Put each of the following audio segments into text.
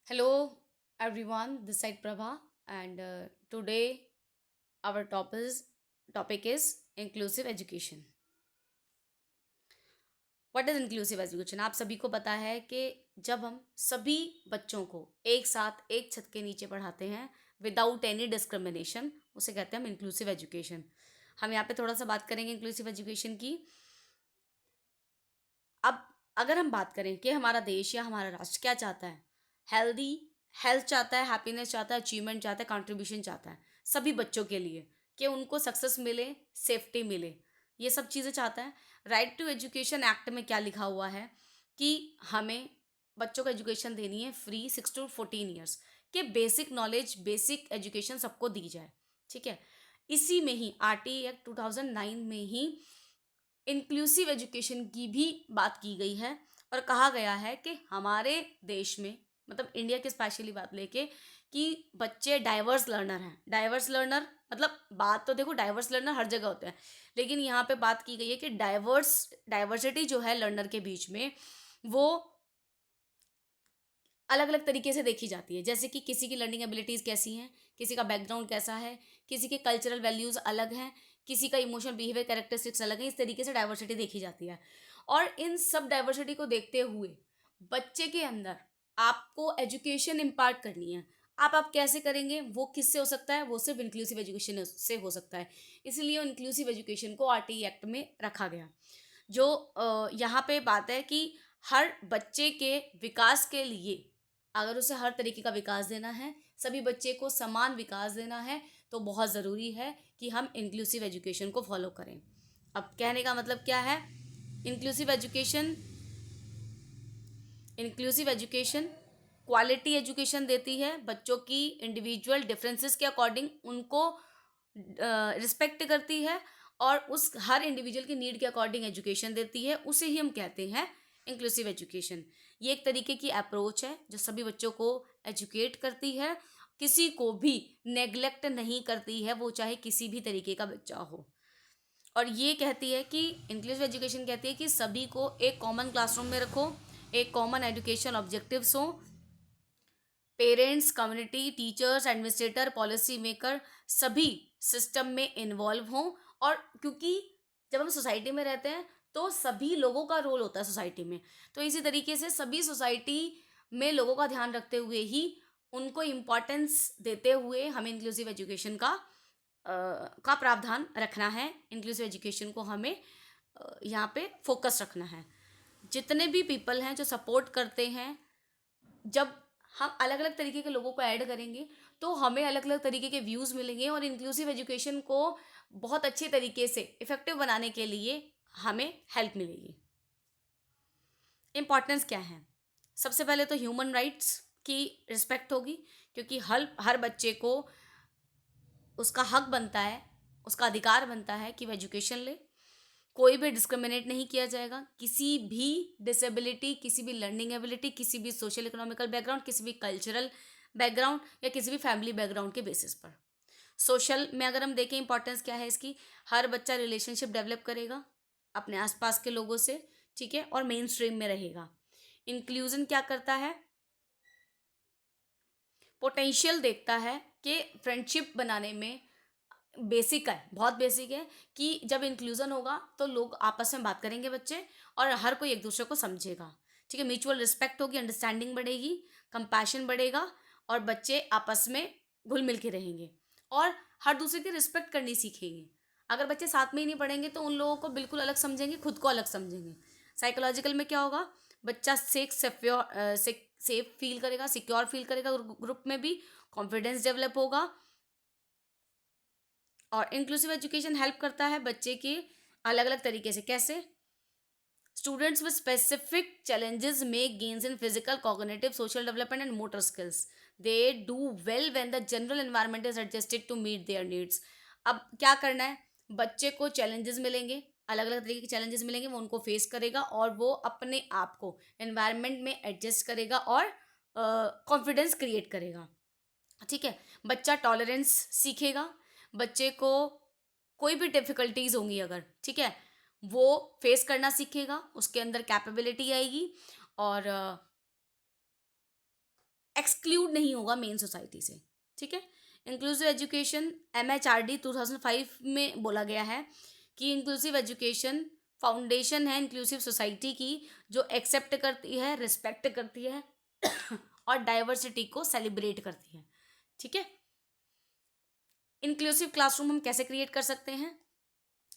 Hello, everyone. This side Prabha, and today our topic is inclusive education. What is inclusive education? आप सभी को पता है कि जब हम सभी बच्चों को एक साथ एक छत के नीचे पढ़ाते हैं विदाउट एनी डिस्क्रिमिनेशन, उसे कहते हैं हम इंक्लूसिव एजुकेशन। हम यहाँ पे थोड़ा सा बात करेंगे इंक्लूसिव एजुकेशन की। अब अगर हम बात करें कि हमारा देश या हमारा राष्ट्र क्या चाहता है, हेल्दी हेल्थ चाहता है, हैप्पीनेस चाहता है, अचीवमेंट चाहता है, कंट्रीब्यूशन चाहता है सभी बच्चों के लिए, कि उनको सक्सेस मिले, सेफ्टी मिले, ये सब चीज़ें चाहता है। राइट टू एजुकेशन एक्ट में क्या लिखा हुआ है कि हमें बच्चों को एजुकेशन देनी है फ्री 6 to 14 ईयर्स के, बेसिक नॉलेज, बेसिक एजुकेशन सबको दी जाए। ठीक है, इसी में ही आरटी एक्ट 2009 में ही इंक्लूसिव एजुकेशन की भी बात की गई है और कहा गया है कि हमारे देश में, मतलब इंडिया की स्पेशली बात लेके, कि बच्चे डाइवर्स लर्नर हैं। डाइवर्स लर्नर मतलब, बात तो देखो, डाइवर्स लर्नर हर जगह होते हैं, लेकिन यहाँ पे बात की गई है कि डाइवर्सिटी जो है लर्नर के बीच में, वो अलग अलग तरीके से देखी जाती है। जैसे कि किसी की लर्निंग एबिलिटीज़ कैसी हैं, किसी का बैकग्राउंड कैसा है, किसी के कल्चरल वैल्यूज़ अलग हैं, किसी का इमोशनल बिहेवियर कैरेक्टरिस्टिक्स अलग हैं। इस तरीके से डाइवर्सिटी देखी जाती है। और इन सब डाइवर्सिटी को देखते हुए बच्चे के अंदर आपको एजुकेशन इम्पार्ट करनी है। आप कैसे करेंगे, वो किससे हो सकता है? वो सिर्फ इंक्लूसिव एजुकेशन से हो सकता है। इसलिए इंक्लूसिव एजुकेशन को आरटी एक्ट में रखा गया। जो यहाँ पे बात है कि हर बच्चे के विकास के लिए, अगर उसे हर तरीके का विकास देना है, सभी बच्चे को समान विकास देना है, तो बहुत ज़रूरी है कि हम इंक्लूसिव एजुकेशन को फॉलो करें। अब कहने का मतलब क्या है? Inclusive education inclusive education quality education देती है, बच्चों की इंडिविजुअल डिफरेंसेस के अकॉर्डिंग उनको रिस्पेक्ट करती है, और उस हर इंडिविजुअल की नीड के अकॉर्डिंग एजुकेशन देती है। उसे ही हम कहते हैं इंक्लूसिव एजुकेशन। ये एक तरीके की अप्रोच है जो सभी बच्चों को एजुकेट करती है, किसी को भी नेग्लेक्ट नहीं करती है, वो चाहे किसी भी तरीके का बच्चा हो। और ये कहती है कि इंक्लूसिव एजुकेशन कहती है कि सभी को एक कॉमन क्लासरूम में रखो, एक कॉमन एजुकेशन ऑब्जेक्टिव्स हो, parents, community, teachers, administrator, policy maker सभी सिस्टम में इन्वॉल्व हों। और क्योंकि जब हम सोसाइटी में रहते हैं तो सभी लोगों का रोल होता है सोसाइटी में, तो इसी तरीके से सभी सोसाइटी में लोगों का ध्यान रखते हुए ही, उनको इम्पोर्टेंस देते हुए हमें इंक्लूसिव एजुकेशन का प्रावधान रखना है। इंक्लूसिव एजुकेशन को हमें यहाँ पे फोकस रखना है। जितने भी पीपल हैं जो सपोर्ट करते हैं, जब हम अलग अलग तरीके के लोगों को ऐड करेंगे तो हमें अलग अलग तरीके के व्यूज़ मिलेंगे, और इंक्लूसिव एजुकेशन को बहुत अच्छे तरीके से इफ़ेक्टिव बनाने के लिए हमें हेल्प मिलेगी। इम्पॉर्टेंस क्या है? सबसे पहले तो ह्यूमन राइट्स की रिस्पेक्ट होगी, क्योंकि हर हर बच्चे को उसका हक बनता है, उसका अधिकार बनता है कि वह एजुकेशन ले। कोई भी डिस्क्रिमिनेट नहीं किया जाएगा, किसी भी डिसेबिलिटी, किसी भी लर्निंग एबिलिटी, किसी भी सोशल इकोनॉमिकल बैकग्राउंड, किसी भी कल्चरल बैकग्राउंड या किसी भी फैमिली बैकग्राउंड के बेसिस पर। सोशल में अगर हम देखें इंपॉर्टेंस क्या है इसकी, हर बच्चा रिलेशनशिप डेवलप करेगा अपने आसपास के लोगों से, ठीक है, और मेन स्ट्रीम में रहेगा। इंक्लूजन क्या करता है? पोटेंशियल देखता है कि फ्रेंडशिप बनाने में, बेसिक है, बहुत बेसिक है, कि जब इंक्लूजन होगा तो लोग आपस में बात करेंगे बच्चे, और हर कोई एक दूसरे को समझेगा। ठीक है, म्यूचुअल रिस्पेक्ट होगी, अंडरस्टैंडिंग बढ़ेगी, कंपैशन बढ़ेगा, और बच्चे आपस में घुल मिल के रहेंगे और हर दूसरे की रिस्पेक्ट करनी सीखेंगे। अगर बच्चे साथ में ही नहीं पढ़ेंगे तो उन लोगों को बिल्कुल अलग समझेंगे, खुद को अलग समझेंगे। साइकोलॉजिकल में क्या होगा? बच्चा सेफ फील करेगा, सिक्योर फील करेगा, ग्रुप में भी कॉन्फिडेंस डेवलप होगा। और इंक्लूसिव एजुकेशन हेल्प करता है बच्चे के अलग अलग तरीके से। कैसे? Students with specific challenges make gains in physical, cognitive, social development and motor skills. They do well when the general environment is adjusted to meet their needs. अब क्या करना है? बच्चे को चैलेंजेस मिलेंगे, अलग अलग तरीके के चैलेंजेस मिलेंगे, वो उनको फेस करेगा और वो अपने आप को एनवायरनमेंट में एडजस्ट करेगा और कॉन्फिडेंस क्रिएट करेगा। ठीक है, बच्चा टॉलरेंस सीखेगा, बच्चे को कोई भी डिफ़िकल्टीज़ होंगी अगर, ठीक है, वो फेस करना सीखेगा, उसके अंदर कैपेबिलिटी आएगी, और एक्सक्लूड नहीं होगा मेन सोसाइटी से, ठीक है। इंक्लूसिव एजुकेशन MHRD 2005 में बोला गया है कि इंक्लूसिव एजुकेशन फाउंडेशन है इंक्लूसिव सोसाइटी की, जो एक्सेप्ट करती है, रिस्पेक्ट करती है और डाइवर्सिटी को सेलिब्रेट करती है, ठीक है। इंक्लूसिव क्लासरूम हम कैसे क्रिएट कर सकते हैं,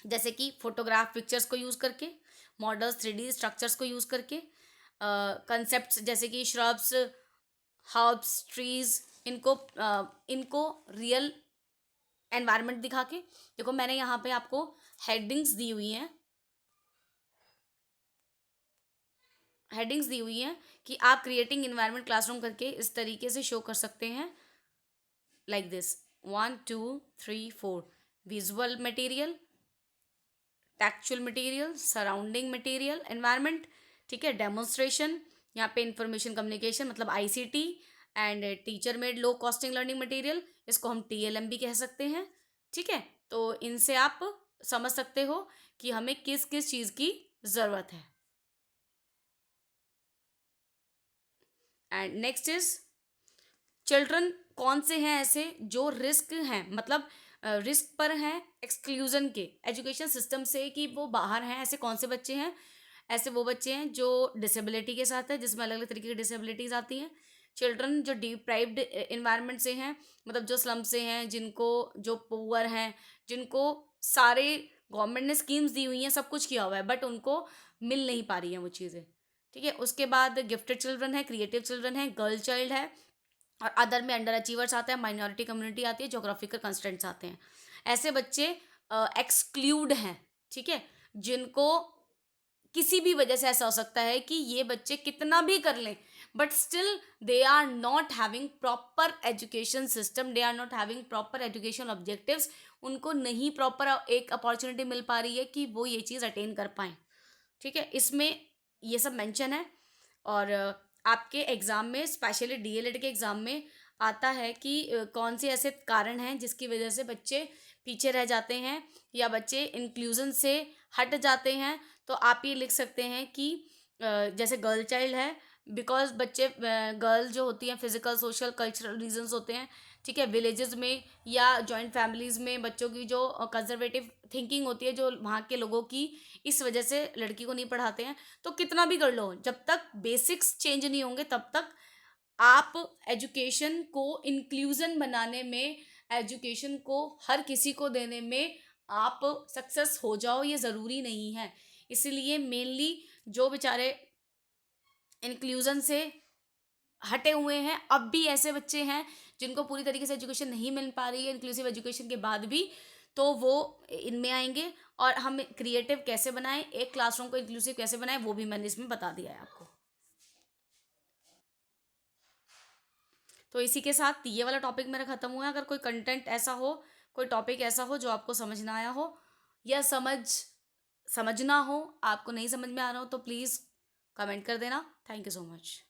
जैसे कि फोटोग्राफ पिक्चर्स को यूज़ करके, मॉडल्स 3D स्ट्रक्चर्स को यूज़ करके, कंसेप्ट्स जैसे कि श्रब्स, हर्ब्स, ट्रीज, इनको रियल एनवायरनमेंट दिखा के। देखो मैंने यहाँ पे आपको हेडिंग्स दी हुई हैं, कि आप क्रिएटिंग इन्वायरमेंट क्लासरूम करके इस तरीके से शो कर सकते हैं, like this 1 2 3 4 visual material, textual material, surrounding material, environment, ठीक है। डेमोन्स्ट्रेशन, यहाँ पे इंफॉर्मेशन कम्युनिकेशन मतलब ICT, and teacher made low costing learning material, इसको हम TLM भी कह सकते हैं, ठीक है। तो इनसे आप समझ सकते हो कि हमें किस किस चीज़ की ज़रूरत है। एंड नेक्स्ट इज चिल्ड्रन कौन से हैं ऐसे जो रिस्क हैं, मतलब रिस्क पर हैं एक्सक्लूजन के एजुकेशन सिस्टम से, कि वो बाहर हैं। ऐसे कौन से बच्चे हैं, ऐसे वो बच्चे हैं जो डिसेबिलिटी के साथ है, जिसमें अलग अलग तरीके की डिसेबिलिटीज़ आती हैं। चिल्ड्रन जो डिप्राइव्ड इन्वायरमेंट से हैं, मतलब जो स्लम से हैं, जिनको, जो पुअर हैं, जिनको सारे गवर्नमेंट ने स्कीम्स दी हुई हैं, सब कुछ किया हुआ है, बट उनको मिल नहीं पा रही हैं वो चीज़ें, ठीक है। उसके बाद गिफ्टेड चिल्ड्रन है, क्रिएटिव चिल्ड्रन है, गर्ल चाइल्ड है, और अदर में अंडर अचीवर्स आते हैं, माइनॉरिटी कम्युनिटी आती है, जोग्राफिकल कंस्ट्रेंट्स आते हैं। ऐसे बच्चे एक्सक्लूड हैं, ठीक है, जिनको किसी भी वजह से ऐसा हो सकता है कि ये बच्चे कितना भी कर लें, but still they are not having proper education system, they are not having proper education objectives, उनको नहीं प्रॉपर एक अपॉर्चुनिटी मिल पा रही है कि वो ये चीज़ अटेन कर पाएँ, ठीक है। इसमें ये सब मेंशन है। और आपके एग्ज़ाम में, स्पेशली DLED के एग्ज़ाम में आता है कि कौन से ऐसे कारण हैं जिसकी वजह से बच्चे पीछे रह जाते हैं या बच्चे इंक्लूजन से हट जाते हैं। तो आप ये लिख सकते हैं कि जैसे गर्ल चाइल्ड है, बिकॉज बच्चे, गर्ल जो होती हैं, फिजिकल सोशल कल्चरल रीजंस होते हैं, ठीक है। विलेजेस में या जॉइंट फैमिलीज़ में बच्चों की जो कंजर्वेटिव थिंकिंग होती है, जो वहाँ के लोगों की, इस वजह से लड़की को नहीं पढ़ाते हैं। तो कितना भी कर लो, जब तक बेसिक्स चेंज नहीं होंगे तब तक आप एजुकेशन को इंक्लूजन बनाने में, एजुकेशन को हर किसी को देने में आप सक्सेस हो जाओ, ये ज़रूरी नहीं है। इसीलिए मेनली जो बेचारे इंक्लूजन से हटे हुए हैं, अब भी ऐसे बच्चे हैं जिनको पूरी तरीके से एजुकेशन नहीं मिल पा रही है इंक्लूसिव एजुकेशन के बाद भी, तो वो इनमें आएंगे। और हम क्रिएटिव कैसे बनाएं, एक क्लासरूम को इंक्लूसिव कैसे बनाएं, वो भी मैंने इसमें बता दिया है आपको। तो इसी के साथ ये वाला टॉपिक मेरा खत्म हुआ है। अगर कोई कंटेंट ऐसा हो, कोई टॉपिक ऐसा हो जो आपको समझ ना आया हो, या समझना हो, आपको नहीं समझ में आ रहा हो, तो प्लीज़ कमेंट कर देना। Thank you so much.